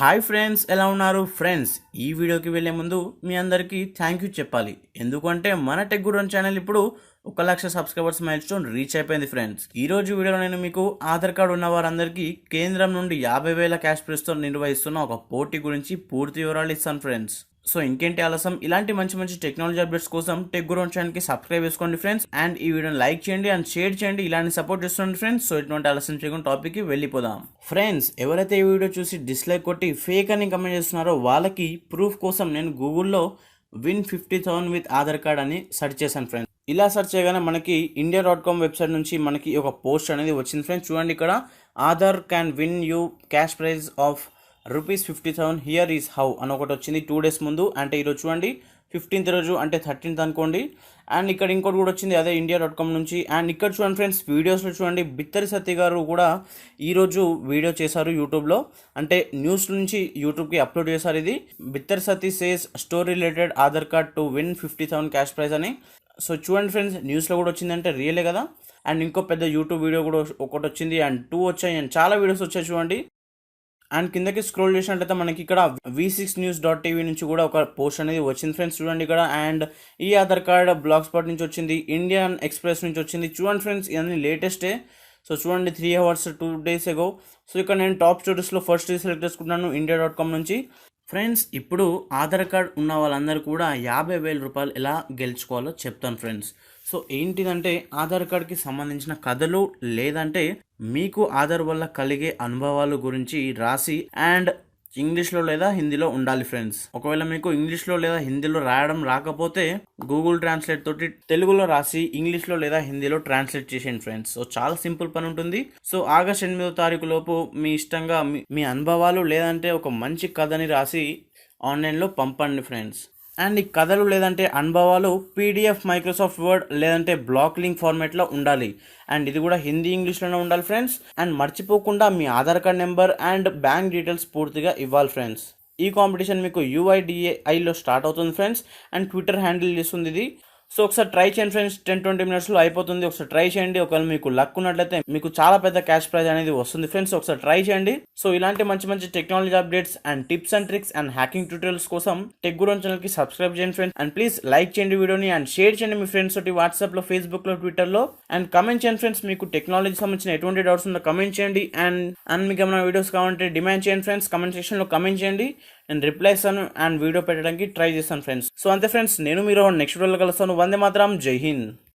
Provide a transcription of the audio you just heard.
Hi friends, ఎలా ఉన్నారు friends? ఈ వీడియోకి వెళ్ళే ముందు మీ అందరికీ థ్యాంక్ యూ చెప్పాలి. ఎందుకంటే మన టెక్ గురు ఛానల్ ఇప్పుడు 1,00,000 సబ్స్క్రైబర్స్ మైల్ స్టోన్ రీచ్ అయిపోయింది ఫ్రెండ్స్. ఈ రోజు వీడియోలో నేను మీకు ఆధార్ కార్డు ఉన్న వారందరికీ కేంద్రం నుండి 50,000 క్యాష్ ప్రైజ్తో నిర్వహిస్తున్న ఒక పోటీ గురించి పూర్తి వివరాలు ఇస్తాను ఫ్రెండ్స్. సో ఇంకేంటి ఆలస్యం, ఇలాంటి మంచి మంచి టెక్నాలజీ అప్డేట్స్ కోసం టెక్ గురు ఛానల్కి సబ్స్క్రైబ్ చేసుకోండి ఫ్రెండ్స్. అండ్ ఈ వీడియోని లైక్ చేయండి అండ్ షేర్ చేయండి, ఇలాంటి సపోర్ట్ చేస్తుండండి ఫ్రెండ్స్. సో ఎటువంటి ఆలస్యం చేయకుండా టాపిక్కి వెళ్ళిపోదాం ఫ్రెండ్స్. ఎవరైతే ఈ వీడియో చూసి డిస్లైక్ కొట్టి ఫేక్ అని కమెంట్ చేస్తున్నారో వాళ్ళకి ప్రూఫ్ కోసం నేను గూగుల్లో విన్ 50,000 విత్ ఆధార్ కార్డ్ అని సెర్చ్ చేశాను ఫ్రెండ్స్. ఇలా సెర్చ్ చేయగానే మనకి india.com వెబ్సైట్ నుంచి మనకి ఒక పోస్ట్ అనేది వచ్చింది ఫ్రెండ్స్. చూడండి, ఇక్కడ Aadhaar can win you cash prize of ₹50,000 here is how అని ఒకటి వచ్చింది 2 days ముందు. అంటే ఈరోజు చూడండి 15th రోజు, అంటే 13th అనుకోండి. అండ్ ఇక్కడ ఇంకోటి కూడా వచ్చింది అదే india.com నుంచి. అండ్ ఇక్కడ చూడండి ఫ్రెండ్స్, వీడియోస్లో చూడండి, బిత్తరి సత్య గారు కూడా ఈరోజు వీడియో చేశారు యూట్యూబ్లో. అంటే న్యూస్ నుంచి యూట్యూబ్కి అప్లోడ్ చేశారు. ఇది బిత్తరి సత్య సేస్ story related Aadhaar card to win 50,000 cash prize అని. సో చూడండి ఫ్రెండ్స్, న్యూస్లో కూడా వచ్చిందంటే రియలే కదా. అండ్ ఇంకో పెద్ద యూట్యూబ్ వీడియో కూడా ఒకటి వచ్చింది, అండ్ 2 వచ్చాయి, అండ్ చాలా వీడియోస్ వచ్చాయి చూడండి. అండ్ కిందకి స్క్రోల్ చేసినట్లయితే మనకి ఇక్కడ v6news.tv నుంచి కూడా ఒక పోస్ట్ అనేది వచ్చింది ఫ్రెండ్స్. చూడండి ఇక్కడ. అండ్ ఈ ఆధార్ కార్డ్ బ్లాగ్ స్పాట్ నుంచి వచ్చింది, ఇండియన్ ఎక్స్ప్రెస్ నుంచి వచ్చింది. చూడండి ఫ్రెండ్స్, ఇవన్నీ లేటెస్టే. సో చూడండి 3 hours 2 days ago. సో ఇక్కడ నేను టాప్ స్టోరీస్లో ఫస్ట్ సెలెక్ట్ చేసుకుంటున్నాను india.com నుంచి. ఫ్రెండ్స్, ఇప్పుడు ఆధార్ కార్డ్ ఉన్న వాళ్ళందరూ కూడా 50,000 రూపాయలు ఎలా గెలుచుకోవాలో చెప్తాను ఫ్రెండ్స్. సో ఏంటిదంటే ఆధార్ కార్డ్కి సంబంధించిన కథలు, లేదంటే మీకు ఆధార్ వల్ల కలిగే అనుభవాల గురించి రాసి అండ్ ఇంగ్లీష్లో లేదా హిందీలో ఉండాలి ఫ్రెండ్స్. ఒకవేళ మీకు ఇంగ్లీష్లో లేదా హిందీలో రాయడం రాకపోతే గూగుల్ ట్రాన్స్లేట్ తోటి తెలుగులో రాసి ఇంగ్లీష్లో లేదా హిందీలో ట్రాన్స్లేట్ చేసేయండి ఫ్రెండ్స్. సో చాలా సింపుల్ పని ఉంటుంది. సో ఆగస్ట్ 8వ తారీఖు లోపు మీ ఇష్టంగా మీ అనుభవాలు లేదంటే ఒక మంచి కథని రాసి ఆన్లైన్లో పంపండి ఫ్రెండ్స్. అండ్ ఈ కథలు లేదంటే అనుభవాలు పీడిఎఫ్, మైక్రోసాఫ్ట్ వర్డ్ లేదంటే బ్లాక్ లింక్ ఫార్మేట్లో ఉండాలి. అండ్ ఇది కూడా హిందీ, ఇంగ్లీష్లోనే ఉండాలి ఫ్రెండ్స్. అండ్ మర్చిపోకుండా మీ Aadhaar card number and bank details పూర్తిగా ఇవ్వాలి ఫ్రెండ్స్. ఈ కాంపిటీషన్ మీకు UIDAIలో స్టార్ట్ అవుతుంది ఫ్రెండ్స్. అండ్ ట్విట్టర్ హ్యాండిల్ చేస్తుంది ఇది. సో ఒకసారి ట్రై చేయండి ఫ్రెండ్స్, 10-20 minutesలో అయిపోతుంది. ఒకసారి ట్రై చేయండి. ఒకవేళ మీకు లక్ ఉన్నట్లయితే మీకు చాలా పెద్ద క్యాష్ ప్రైజ్ అనేది వస్తుంది ఫ్రెండ్స్. ఒకసారి ట్రై చేయండి. సో ఇలాంటి మంచి మంచి technology updates and tips and tricks and hacking tutorials కోసం టెక్ గురు ఛానల్కి సబ్స్క్రైబ్ చేయండి ఫ్రెండ్స్. అండ్ ప్లీజ్ లైక్ చేయండి వీడియోని అండ్ షేర్ చేయండి మీ ఫ్రెండ్స్ తోటి వాట్సాప్లో, ఫేస్బుక్లో, ట్విట్టర్లో. అండ్ కమెంట్ చేయండి ఫ్రెండ్స్, మీకు టెక్నాలజీ సంబంధించిన ఎటువంటి డౌట్స్ ఉందో కమెంట్ చేయండి. అండ్ మీకు ఏమైనా వీడియోస్ కావాలంటే డిమాండ్ చేయండి ఫ్రెండ్స్. కమెంట్ సెక్షన్లో కమెంట్ చేయండి, నేను రిప్లై ఇస్తాను అండ్ వీడియో పెట్టడానికి ట్రై చేస్తాను ఫ్రెండ్స్. సో అంతే ఫ్రెండ్స్, నేను మీరు నెక్స్ట్ వీడియోలో కలుస్తాను. వందే మాతరం, జై హింద్.